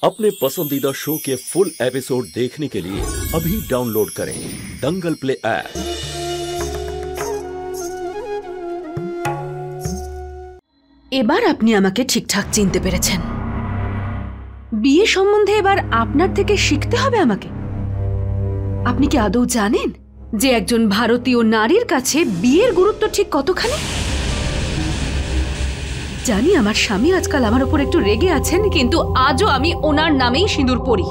अपने पसंदीदा शो के फुल एपिसोड देखने के लिए अभी डाउनलोड करें दंगल प्ले ऐप। এবার আপনি আমাকে ঠিকঠাক চিনতে পেরেছেন। বিয়ে সম্বন্ধে এবার আপনার থেকে শিখতে হবে আমাকে। আপনি কি আদৌ জানেন যে একজন ভারতীয় নারীর কাছে বিয়ের গুরুত্ব ঠিক কতখানি? জানি আমার স্বামী আজকাল আমার উপর একটু রেগে আছেন, কিন্তু আজও আমি ওনার নামেই সিঁদুর পরি।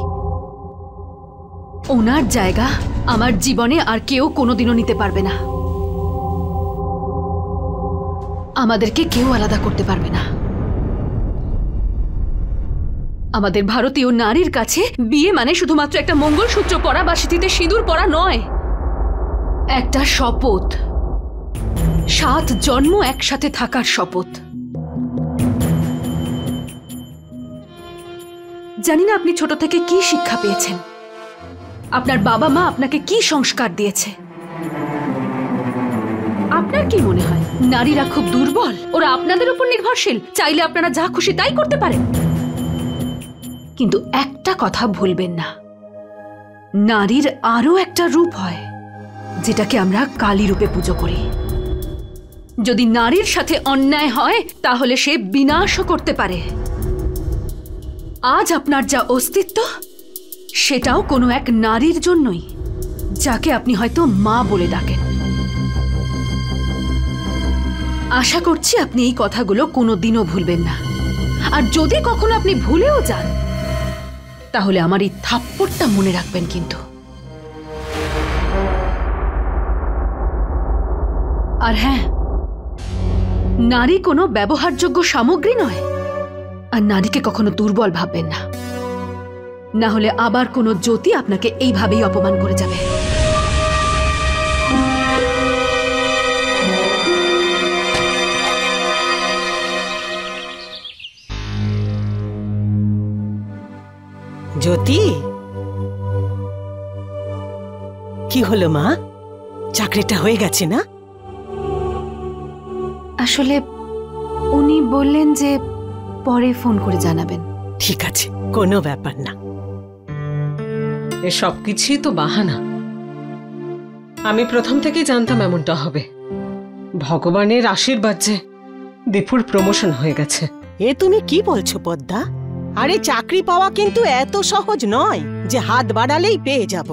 ওনার জায়গা আমার জীবনে আর কেউ কোনোদিনও নিতে পারবে না। আমাদেরকে কেউ আলাদা করতে পারবে না। আমাদের ভারতীয় নারীর কাছে বিয়ে মানে শুধুমাত্র একটা মঙ্গলসূত্র পরা বা সিঁথিতে সিঁদুর পরা নয়, একটা শপথ। 7 জন্ম একসাথে থাকার শপথ। জানি না আপনি ছোট থেকে কি শিক্ষা পেয়েছেন, আপনার বাবা মা আপনাকে কি সংস্কার দিয়েছে। আপনার কি মনে হয় নারীরা খুব দুর্বল, ওরা আপনাদের উপর নির্ভরশীল, চাইলে আপনারা যা খুশি তাই করতে পারেন? কিন্তু একটা কথা ভুলবেন না, নারীর আরো একটা রূপ হয় যেটাকে আমরা কালী রূপে পুজো করি। যদি নারীর সাথে অন্যায় হয় তাহলে সে বিনাশও করতে পারে। আজ আপনার যা অস্তিত্ব সেটাও কোনো এক নারীর জন্যই, যাকে আপনি হয়তো মা বলে ডাকেন। আশা করছি আপনি এই কথাগুলো কোনোদিনও ভুলবেন না। আর যদি কখনো আপনি ভুলেও যান তাহলে আমার এই থাপ্পড়টা মনে রাখবেন কিন্তু। আর হ্যাঁ, নারী কোনো ব্যবহারযোগ্য সামগ্রী নয়, আর নারীকে কখনো দুর্বল ভাববেন না, না হলে আবার কোনো জ্যোতি আপনাকে এইভাবেই অপমান করে যাবে। জ্যোতি, কি হলো মা? চাকরিটা হয়ে গেছে না? আসলে উনি বললেন যে পরে ফোন করে জানাবেন। ঠিক আছে, কোনো ব্যাপার না। এ সব কিছুই তো বাহানা। আমি প্রথম থেকেই জানতাম এমনটা হবে। ভগবানের আশীর্বাদ যে দীপুর প্রমোশন হয়ে গেছে। এ তুমি কি বলছো পদ্মা? আরে চাকরি পাওয়া কিন্তু এত সহজ নয় যে হাত বাড়ালেই পেয়ে যাব।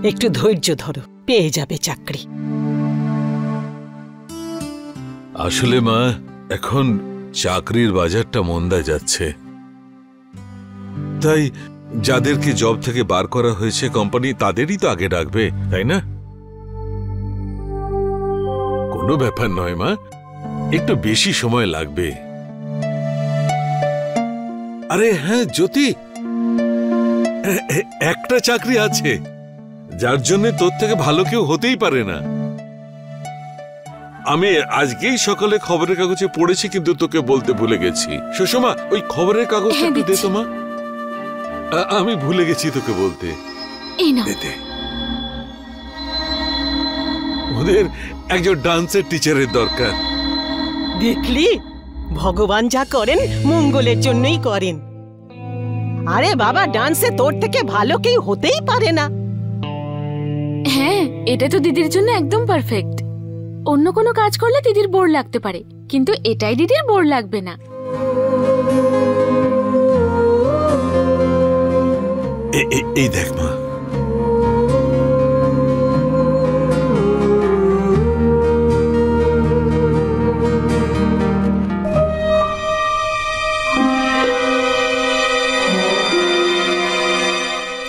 একটু ধৈর্য ধরো, পেয়ে যাবে চাকরি। আসলে মা, এখন চাকরির বাজারটা মন্দা যাচ্ছে, তাই যাদেরকে জব থেকে বার করা হয়েছে কোম্পানি তাদেরই তো আগে ডাকবে, তাই না? কোনো ব্যাপার নয় মা, একটু বেশি সময় লাগবে। আরে হ্যাঁ জ্যোতি, একটা চাকরি আছে যার জন্য তোর থেকে ভালো কেউ হতেই পারে না। আমি আজকেই সকালে খবরের কাগজে পড়েছি, কিন্তু তোকে বলতে ভুলে গেছি। সুষমা, ওই খবরের কাগজটা একটু দে তো মা। আমি ভুলে গেছি তোকে বলতে। ওদের একজন ডান্সের টিচারের দরকার। দেখলি, ভগবান যা করেন মঙ্গলের জন্যই করেন। আরে বাবা, ডান্সে তোর থেকে ভালো কেউ হতেই পারে না। হ্যাঁ, এটা তো দিদির জন্য একদম পারফেক্ট। অন্য কোনো কাজ করলে দিদির বোর লাগতে পারে, কিন্তু এটাই দিদির বোর লাগবে না। এই দেখ মা,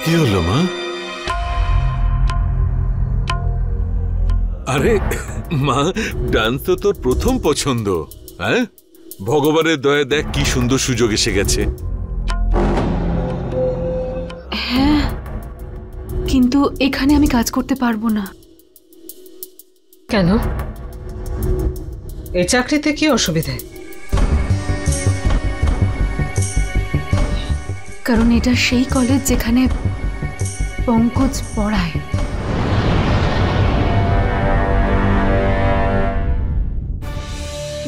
কি হলো মা? আরে মা, ডান্স তো তোর প্রথম পছন্দ। হ্যাঁ, ভগবানের দয়া দেখ কি সুন্দর সুযোগ এসে গেছে। হ্যাঁ, কিন্তু এখানে আমি কাজ করতে পারবো না। কেন? এই চাকরিতে কি অসুবিধে? কারণ এটা সেই কলেজ যেখানে পঙ্কজ পড়ায়।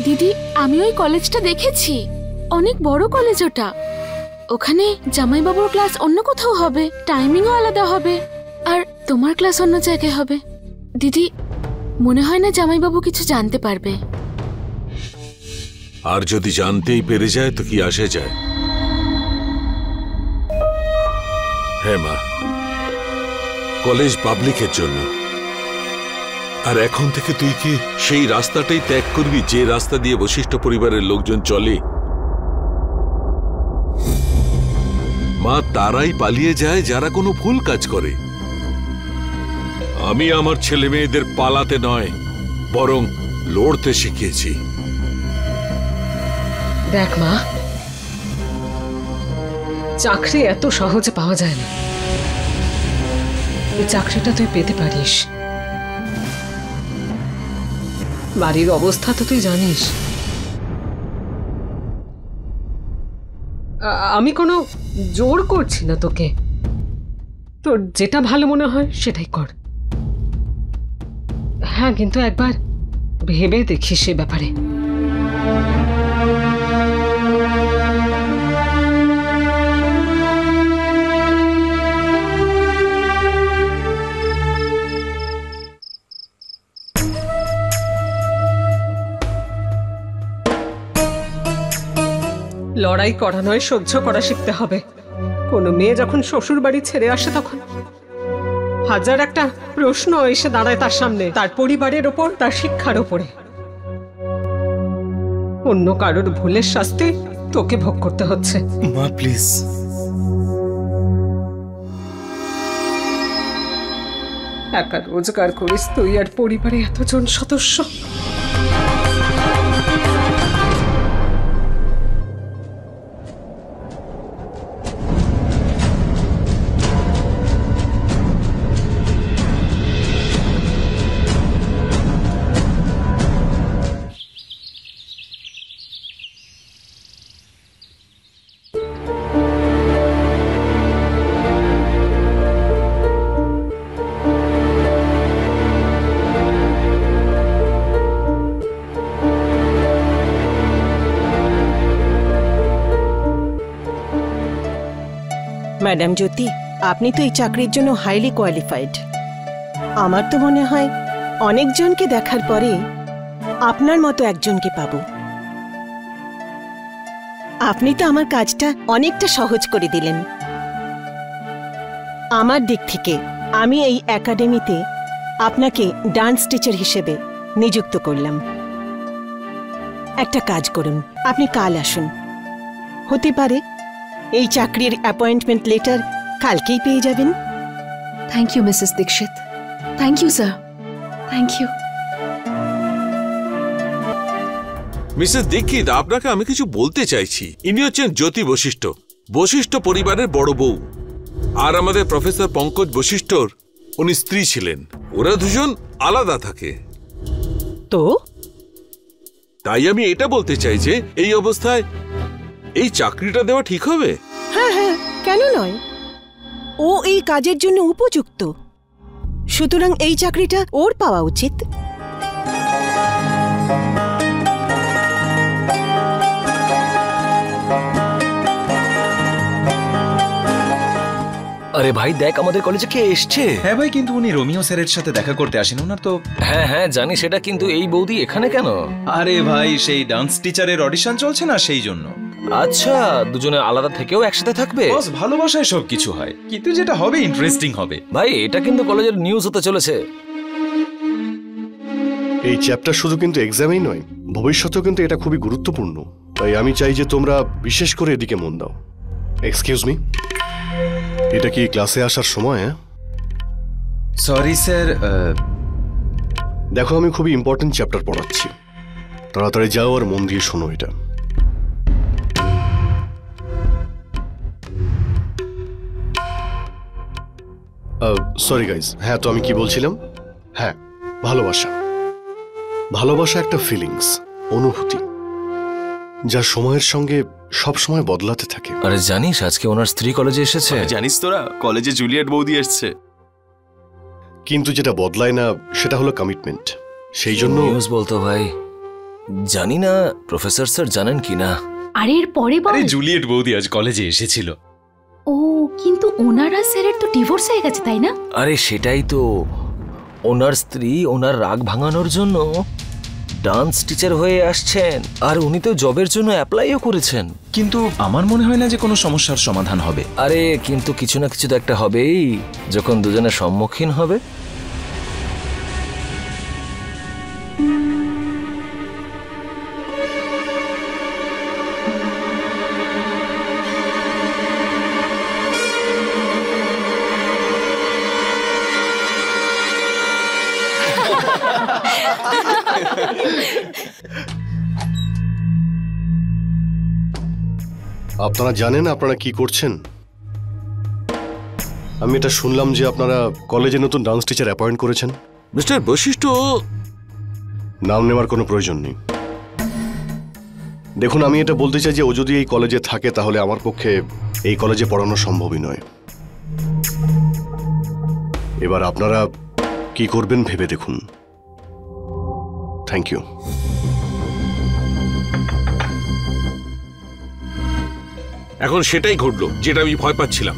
দিদি, আমি ওই কলেজটা দেখেছি, অনেক বড় কলেজ ওটা। ওখানে জামাইবাবুর ক্লাস অন্য কোথাও হবে, টাইমিংও আলাদা হবে, আর তোমার ক্লাস অন্য জায়গায় হবে। দিদি, মনে হয় না জামাইবাবু কিছু জানতে পারবে। আর যদি জানতেই পেরে যায় তো কি আসে যায়? হ্যাঁ মা, কলেজ পাবলিকের জন্য। আর এখন থেকে তুই কি সেই রাস্তাটাই ত্যাগ করবি যে রাস্তা দিয়ে বশিষ্ঠ পরিবারের লোকজন চলে? মা, তারাই পালিয়ে যায় যারা কোনো ভুল কাজ করে। আমি আমার ছেলে মেয়েদের পালাতে নয়, বরং লড়তে শিখিয়েছি। দেখ মা, চাকরি এত সহজে পাওয়া যায় না। এই চাকরিটা তুই পেতে পারিস। বাড়ির অবস্থা তো তুই জানিস। আমি কোনো জোর করছি না তোকে, তোর যেটা ভালো মনে হয় সেটাই কর। হ্যাঁ, কিন্তু একবার ভেবে দেখিস সে ব্যাপারে। লড়াই করা নয়, সহ্য করা শিখতে হবে। কোনো মেয়ে যখন শ্বশুর বাড়ি ছেড়ে আসে তখন হাজার একটা প্রশ্ন এসে দাঁড়ায় তার সামনে, তার পরিবারের ওপর, তার শিক্ষার ওপরে। অন্য কারোর ভুলের শাস্তি তোকে ভোগ করতে হচ্ছে। মা প্লিজ। একা রোজগার করিস তুই, আর পরিবারে এতজন সদস্য। ম্যাডাম জ্যোতি, আপনি তো এই চাকরির জন্য হাইলি কোয়ালিফাইড। আমার তো মনে হয় অনেকজনকে দেখার পরে আপনার মতো একজনকে পাবো। আপনি তো আমার কাজটা অনেকটা সহজ করে দিলেন। আমার দিক থেকে আমি এই একাডেমিতে আপনাকে ডান্স টিচার হিসেবে নিযুক্ত করলাম। একটা কাজ করুন, আপনি কাল আসুন। হতে পারে এই চাকরির অ্যাপয়েন্টমেন্ট লেটার কালকেই পেয়ে যাবেন। Thank you Mrs Dikshit. Thank you sir, thank you. Mrs Dikshit, আপনাকে আমি কিছু বলতে চাইছি। ইনি হচ্ছেন জ্যোতি বশিষ্ঠ, বশিষ্ঠ পরিবারের বড় বউ। আর আমাদের প্রফেসর পঙ্কজ বশিষ্ঠর উনি স্ত্রী ছিলেন। ওরা দুজন আলাদা থাকে। তো তাই আমি এটা বলতে চাই যে এই অবস্থায় এই চাকরিটা দেওয়া ঠিক হবে? হ্যাঁ হ্যাঁ, কেন নয়? ও এই কাজের জন্য উপযুক্ত, সুতরাং এই চাকরিটা ওর পাওয়া উচিত। আরে ভাই দেখ, আমাদের কলেজে কে এসছে। হ্যাঁ ভাই, কিন্তু উনি রোমিও স্যারের সাথে দেখা করতে আসেন, ওনার তো। হ্যাঁ হ্যাঁ জানি সেটা, কিন্তু এই বৌদি এখানে কেন? আরে ভাই, সেই ডান্স টিচারের অডিশন চলছে না, সেই জন্য। আচ্ছা, দুজনে আলাদা থেকেও একসাথে থাকবে? বস, ভালোবাসায় সবকিছু হয়, কিন্তু যেটা হবে ইন্টারেস্টিং হবে। ভাই এটা কিন্তু কলেজের নিউজ হতে চলেছে। এই চ্যাপ্টার শুধু কিন্তু এক্সামই নয়, ভবিষ্যতেও কিন্তু এটা খুবই গুরুত্বপূর্ণ। তাই আমি চাই যে তোমরা বিশেষ করে এদিকে মন দাও। এক্সকিউজ মি, এটা কি ক্লাসে আসার সময়? Sorry sir. দেখো, আমি খুবই ইম্পর্টেন্ট চ্যাপ্টার পড়াচ্ছি, তাড়াতাড়ি যাও আর মন দিয়ে শোনো এটা। সরি গাইজ, হ্যাঁ তো আমি কি বলছিলাম? হ্যাঁ, ভালোবাসা। ভালোবাসা একটা ফিলিংস, অনুভূতি, যা সময়ের সঙ্গে সব সময় বদলাতে থাকে। আরে জানিস আজকে ওনার স্ত্রী কলেজে এসেছে? জানিস তোরা, কলেজে জুলিয়েট বৌদি এসছে। কিন্তু যেটা বদলায় না সেটা হলো কমিটমেন্ট। সেই জন্য নিউজ বলতো ভাই, জানি না প্রফেসর স্যার জানেন কি না। আরে এর পরে বল। আরে জুলিয়েট বৌদি আজ কলেজে এসেছিল। ও কিন্তু ওনারা স্যারের তো ডিভোর্স হয়ে গেছে তাই না? আরে সেটাই তো, ওনার স্ত্রী ওনার রাগ ভাঙানোর জন্য ডান্স টিচার হয়ে আসছেন, আর উনি তো জবের জন্য অ্যাপ্লাইও করেছেন। কিন্তু আমার মনে হয় না যে কোনো সমস্যার সমাধান হবে। আরে কিন্তু কিছু না কিছু তো একটা হবেই যখন দুজনের সম্মুখীন হবে। আপনারা জানেন আপনারা কি করছেন? আমি এটা শুনলাম যে আপনারা কলেজে নতুন ডান্স টিচার অ্যাপয়েন্ট করেছেন। মিস্টার বশিষ্ঠ, নাম নেওয়ার কোনো প্রয়োজন নেই। দেখুন, আমি এটা বলতে চাই যে ও যদি এই কলেজে থাকে তাহলে আমার পক্ষে এই কলেজে পড়ানো সম্ভবই নয়। এবার আপনারা কি করবেন ভেবে দেখুন। Thank you. এখন সেটাই ঘটলো যেটা আমি ভয় পাচ্ছিলাম।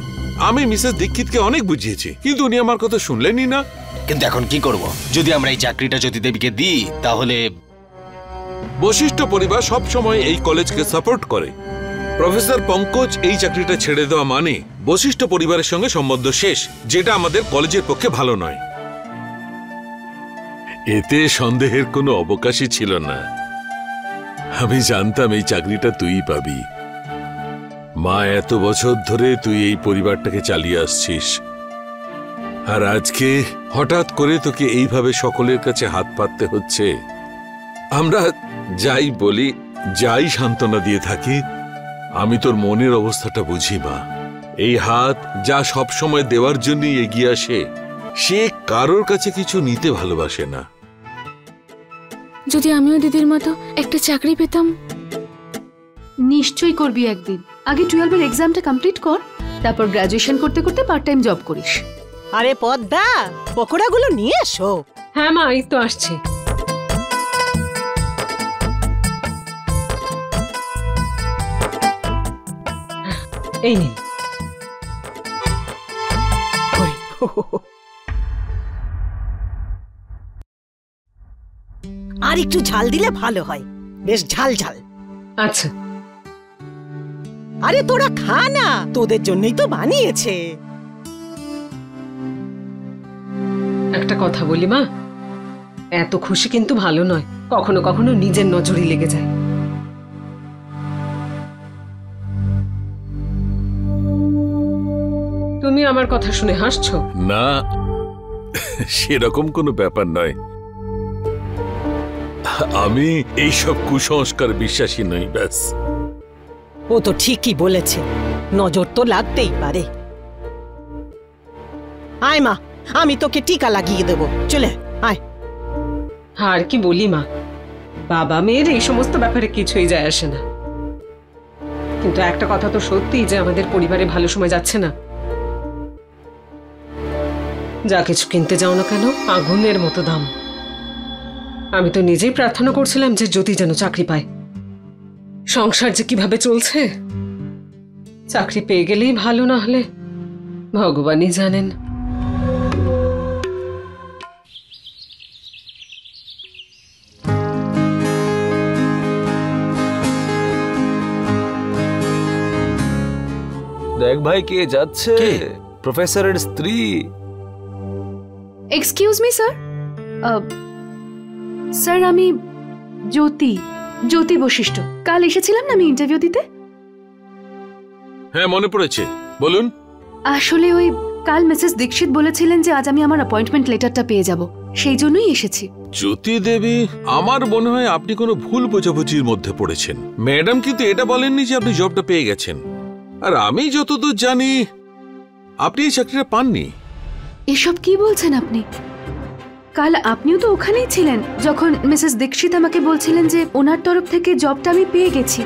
আমি মিসেস দীক্ষিতকে অনেক বুঝিয়েছি, কিন্তু উনি আমার কথা শুনলেনই না। কিন্তু এখন কি করব? যদি আমরা এই চাকরিটা জ্যোতি দেবীকে দিই তাহলে? বশিষ্ঠ পরিবার সব সময় এই কলেজকে সাপোর্ট করে। প্রফেসর পঙ্কজ এই চাকরিটা ছেড়ে দেওয়া মানে বশিষ্ঠ পরিবারের সঙ্গে সম্বন্ধ শেষ, যেটা আমাদের কলেজের পক্ষে ভালো নয়। এতে সন্দেহের কোনো অবকাশই ছিল না। আমি জানতাম এই চাকরিটা তুই পাবি। মা, এত বছর ধরে তুই এই পরিবারটাকে চালিয়ে আসছিস, আর আজকে হঠাৎ করে তোকে এইভাবে সকলের কাছে হাত পাততে হচ্ছে। আমরা যাই বলি, যাই সান্ত্বনা দিয়ে থাকি, আমি তোর মনের অবস্থাটা বুঝি মা। এই হাত যা সব সময় দেওয়ার জন্যই এগিয়ে আসে, সে কারোর কাছে কিছু নিতে ভালোবাসে না। যদি আমিও দিদির মতো একটা চাকরি পেতাম। নিশ্চয়ই করবি একদিন। আগে 12 এর এক্সামটা কমপ্লিট কর, তারপর গ্রাজুয়েশন করতে করতে পার্ট টাইম জব করিস। আরে পদ্মা, পকোড়াগুলো নিয়ে এসো। হ্যাঁ মা, এই তো আসছি। এই নিন। আর একটু ঝাল দিলে ভালো হয়, বেশ ঝাল ঝাল। আচ্ছা। আরে তোরা খা না, তোদের জন্যই তো বানিয়েছে। একটা কথা বলি মা, এত খুশি কিন্তু ভালো নয়। কখনো কখনো নিজের নজরই লেগে যায়। তুমি আমার কথা শুনে হাসছো? না, সেরকম কোনো ব্যাপার নয়। আমি এইসব কুসংস্কার বিশ্বাসী নই, ব্যাস। ও তো ঠিকই বলেছে, নজর তো লাগতেই পারে। আয় মা, আমি তোকে টিকা লাগিয়ে দেব, চলে আয়। আর কি বলি মা, বাবা মেয়ের এই সমস্ত ব্যাপারে কিছুই যায় আসে না। কিন্তু একটা কথা তো সত্যি যে আমাদের পরিবারে ভালো সময় যাচ্ছে না। যা কিছু কিনতে যাও না কেন, আগুনের মতো দাম। আমি তো নিজেই প্রার্থনা করছিলাম যে জ্যোতি যেন চাকরি পায়। সংসার যে কিভাবে চলছে, চাকরি পেয়ে গেলেই ভালো, না হলে ভগবানই জানেন। দেখ ভাই, কে যাচ্ছে? প্রফেসরের স্ত্রী। Excuse me sir. স্যার, আমি জ্যোতি বশিষ্ঠ। কাল এসেছিলাম না আমি ইন্টারভিউ দিতে? হ্যাঁ, মনে পড়েছে, বলুন। আসলে ওই কাল মিসেস দীক্ষিত বলেছিলেন যে আজ আমি আমার অ্যাপয়েন্টমেন্ট লেটারটা পেয়ে যাব, সেই জন্যই এসেছি। জ্যোতি দেবী, আমার মনে হয় আপনি কোনো ভুল বোঝাবুঝির মধ্যে পড়েছেন। ম্যাডাম কিন্তু এটা বলেননি যে আপনি জবটা পেয়ে গেছেন। আর আমি যতদূর জানি আপনি এই চাকরিটা পাননি। এসব কি বলছেন আপনি? কাল আপনিও তো ওখানেই ছিলেন যখন মিসেস দীক্ষিত আমাকে বলছিলেন যে ওনার তরফ থেকে জবটা আমি পেয়ে গেছি।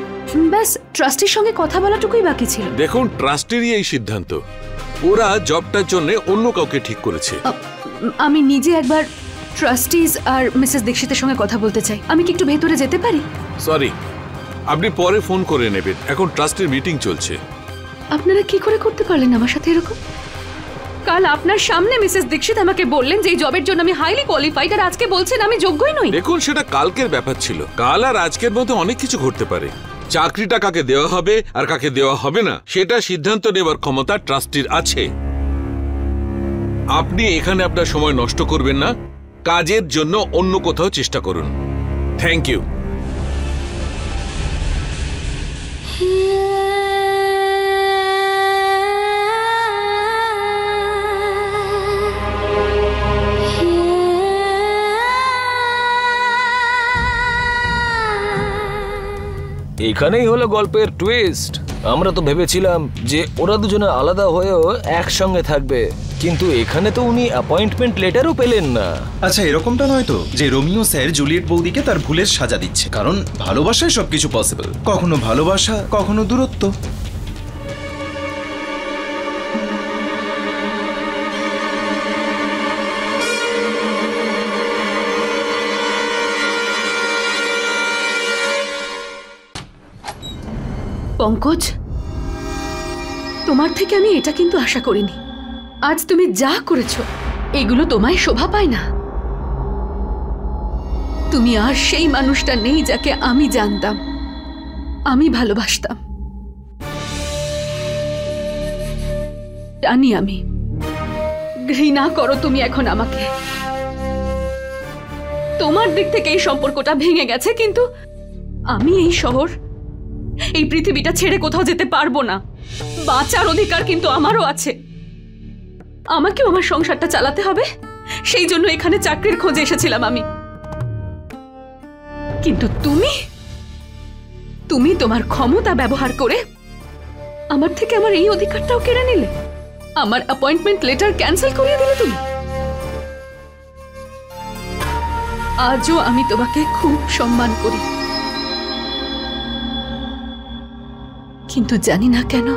ব্যাস, ট্রাস্টির সঙ্গে কথা বলাটুকুই বাকি ছিল। দেখুন, ট্রাস্টেরই এই সিদ্ধান্ত। ওরা জবটার জন্য অন্য কাউকে ঠিক করেছে। আমি নিজে একবার ট্রাস্টিজ আর মিসেস দীক্ষিতের সঙ্গে কথা বলতে চাই। আমি কি একটু ভেতরে যেতে পারি? সরি, আপনি পরে ফোন করে নেবেন, এখন ট্রাস্টের মিটিং চলছে। আপনারা কি করে করতে পারলেন আমার সাথে এরকম? কাল আপনার সামনে মিসেস দীক্ষিত আমাকে বললেন যে এই জবের জন্য আমি হাইলি কোয়ালিফাইড, আর আজকে বলছেন আমি যোগ্যই নই। দেখুন, সেটা কালকের ব্যাপার ছিল। কাল আর আজকের মধ্যে অনেক কিছু ঘটতে পারে। চাকরিটা কাকে দেওয়া হবে আর কাকে দেওয়া হবে না সেটা সিদ্ধান্ত নেবার ক্ষমতা ট্রাস্টির আছে। আপনি এখানে আপনার সময় নষ্ট করবেন না, কাজের জন্য অন্য কোথাও চেষ্টা করুন। Thank you. এখানেই হলো গল্পের টুইস্ট। আমরা তো ভেবেছিলাম যে ওরা দুজনে আলাদা হয়েও একসঙ্গে থাকবে, কিন্তু এখানে তো উনি অ্যাপয়েন্টমেন্ট লেটারও পেলেন না। আচ্ছা, এরকমটা নয় তো যে রোমিও স্যার জুলিয়েট বৌদিকে তার ভুলের সাজা দিচ্ছে? কারণ ভালোবাসায় সবকিছু পসিবল। কখনো ভালোবাসা, কখনো দূরত্ব। পঙ্কজ, তোমার থেকে আমি এটা কিন্তু আশা করিনি। আজ তুমি যা করেছো এগুলো তোমায় শোভা পায় না। তুমি আর সেই মানুষটা নেই যাকে আমি জানতাম, আমি ভালোবাসতাম। জানি আমি, ঘৃণা করো তুমি এখন আমাকে। তোমার দিক থেকে এই সম্পর্কটা ভেঙে গেছে, কিন্তু আমি এই শহর, এই পৃথিবীটা ছেড়ে কোথাও যেতে পারবো না। বাঁচার অধিকার কিন্তু আমারও আছে। আমাকেও আমার সংসারটা চালাতে হবে, সেই জন্য এখানে চাকরির খোঁজে এসেছিলাম আমি। কিন্তু তুমি তোমার ক্ষমতা ব্যবহার করে আমার থেকে আমার এই অধিকারটাও কেড়ে নিলে। আমার অ্যাপয়েন্টমেন্ট লেটার ক্যান্সেল করিয়ে দিলে তুমি। আজও আমি তোমাকে খুব সম্মান করি, কিন্তু জানি না কেন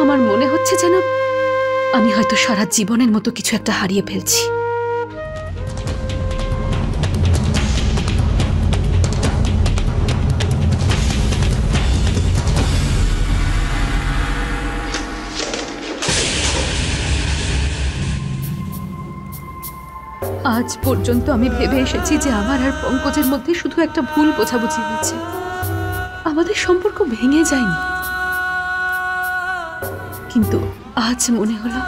আমার মনে হচ্ছে যেন আমি হয়তো সারা জীবনের মতো কিছু একটা হারিয়ে ফেলছি। আজ পর্যন্ত আমি ভেবে এসেছি যে আমার আর পঙ্কজের মধ্যে শুধু একটা ভুল বোঝাবুঝি হয়েছে, আমাদের সম্পর্ক ভেঙে যায়নি। কিন্তু আজ মনে হলো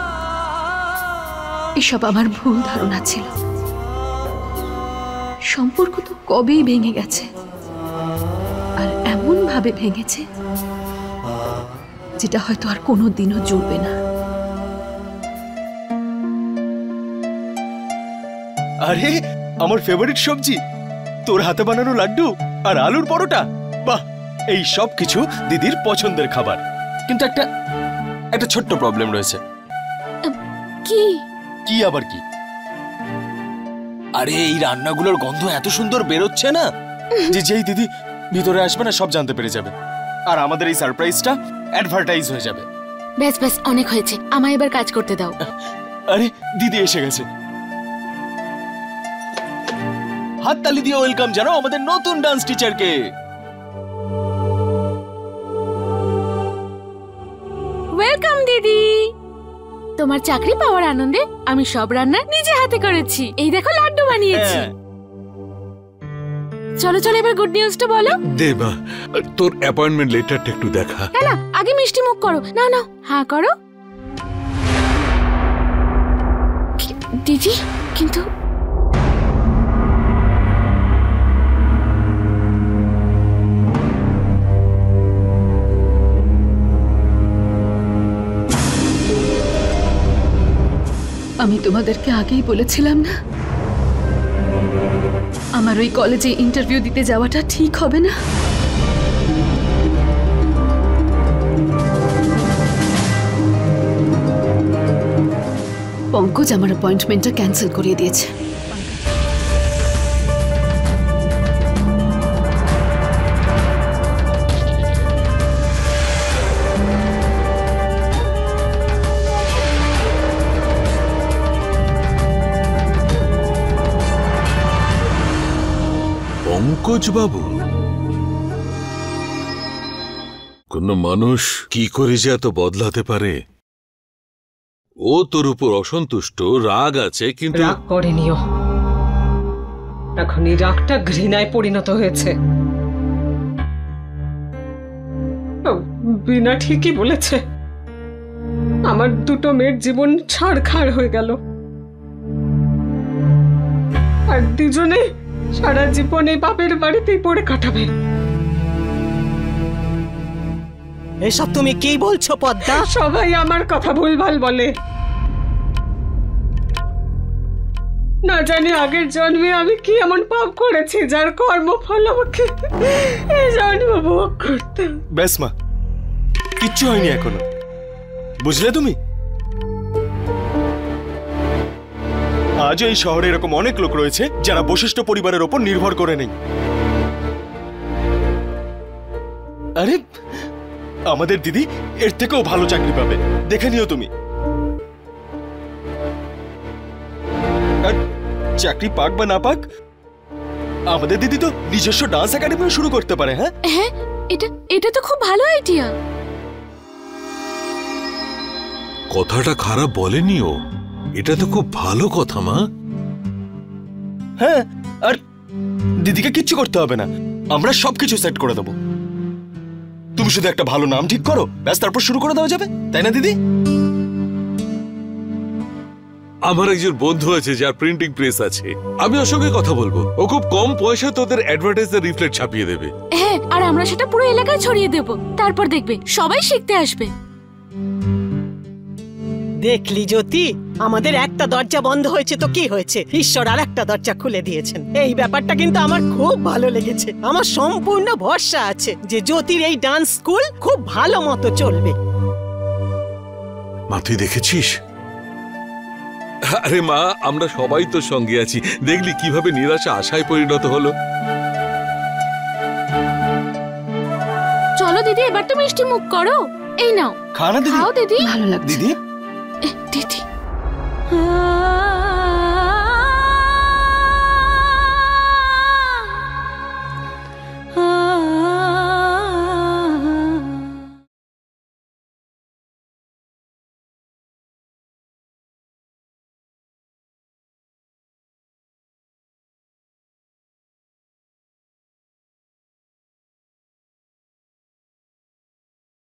এসব আমার ভুল ধারণা ছিল। সম্পর্ক তো কবেই ভেঙে গেছে, আর এমন ভাবে ভেঙেছে যেটা হয়তো আর কোনোদিনও জুড়বে না। আরে, আমার ফেভারিট সবজি, তোর হাতে বানানো লাড্ডু আর আলুর পরোটা। বাহ, এই সব কিছু দিদির পছন্দের খাবার। কিন্তু একটা ছোট্ট প্রবলেম রয়েছে। কি আবার কি? আরে, এই রান্নাগুলোর গন্ধ এত সুন্দর বেরোচ্ছে না যে যেই দিদি ভিতরে আসবে না সব জানতে পেরে যাবে, আর আমাদের এই সারপ্রাইজটা অ্যাডভার্টাইজ হয়ে যাবে। ব্যাস ব্যাস, অনেক হয়েছে, আমায় এবার কাজ করতে দাও। আরে, দিদি এসে গেছে। হাততালি দিয়ে ওয়েলকাম জানাও আমাদের নতুন ডান্স টিচারকে। ওয়েলকাম দিদি। তোমার চাকরি পাওয়ার আনন্দে আমি সব রান্না নিজে হাতে করেছি। এই দেখো, লাড্ডু বানিয়েছি। চলো চলো, এবার গুড নিউজটা বলো। দেবা, তোর অ্যাপয়েন্টমেন্ট লেটারটা একটু দেখা। না, আগে মিষ্টি মুখ করো। না না, হ্যাঁ করো। দিদি, কিন্তু আমি তোমাদেরকে আগেই বলেছিলাম না আমার ওই কলেজে ইন্টারভিউ দিতে যাওয়াটা ঠিক হবে না। পঙ্কজ আমার অ্যাপয়েন্টমেন্টটা ক্যান্সেল করিয়ে দিয়েছে। পঙ্কজ বাবু, কোন মানুষ কি করে যে এত বদলাতে পারে? ও তোর উপর অসন্তুষ্ট, রাগ আছে, কিন্তু রাগ করেনিও। এখন এই রাগটা ঘৃণায় পরিণত হয়েছে। বিনা ঠিকই বলেছে, আমার দুটো মেয়ের জীবন ছাড়খাড় হয়ে গেল, আর দুজনে সারা জীবন এই বাপের বাড়িতেই পড়ে কাটাবে। এসব তুমি কি বলছো পদ্মা? সবাই আমার কথা ভুলভাল বলে। না জানি আগের জন্মে আমি কি এমন পাপ করেছি যার কর্মফল আমাকে এই জন্মে ভোগ করতে। ব্যাস মা, কিচ্ছু হয়নি এখনো, বুঝলে তুমি? আজও এই শহরে এরকম অনেক লোক রয়েছে যারা বশিষ্ঠ পরিবারের ওপর নির্ভর করে নেই। আরে আমাদের দিদি এর থেকেও ভালো চাকরি পাবে, দেখে নিও তুমি। আর চাকরি পাক বা না পাক, আমাদের দিদি তো নিজস্ব ডান্স একাডেমিও শুরু করতে পারে। হ্যাঁ হ্যাঁ, এটা তো খুব ভালো আইডিয়া। কথাটা খারাপ বলেনি ও, এটা তো খুব ভালো কথা মা। হ্যাঁ, আর দিদিকে কিচ্ছু করতে হবে না, আমরা সবকিছু সেট করে দেবো। তুমি শুধু একটা ভালো নাম ঠিক করো, ব্যাস, তারপর শুরু করে দেওয়া যাবে, তাই না দিদি? আমার একজন বন্ধু আছে যার প্রিন্টিং প্রেস আছে, আমি ওর সঙ্গে কথা বলবো। ও খুব কম পয়সা তোদের অ্যাডভার্টাইজের লিফলেট ছাপিয়ে দেবে। হ্যাঁ, আর আমরা সেটা পুরো এলাকায় ছড়িয়ে দেব, তারপর দেখবে সবাই শিখতে আসবে। দেখলি জ্যোতি, আমাদের একটা দরজা বন্ধ হয়েছে তো কি হয়েছে, ঈশ্বর আর একটা দরজা খুলে দিয়েছেন। এই ব্যাপারটা কিন্তু আমার খুব ভালো লেগেছে। আমার সম্পূর্ণ ভরসা আছে যে জ্যোতির এই ডান্স স্কুল খুব ভালো মতো চলবে। মা তুই দেখেছিস? আরে মা, আমরা সবাই তো সঙ্গে আছি, দেখলি কিভাবে নিরাশা আশায় পরিণত হলো। চলো দিদি, এবার তো মিষ্টি মুখ করো। এই নাও, খানা দিদি। খাও দিদি। ভালো লাগছে। দিদি দিদি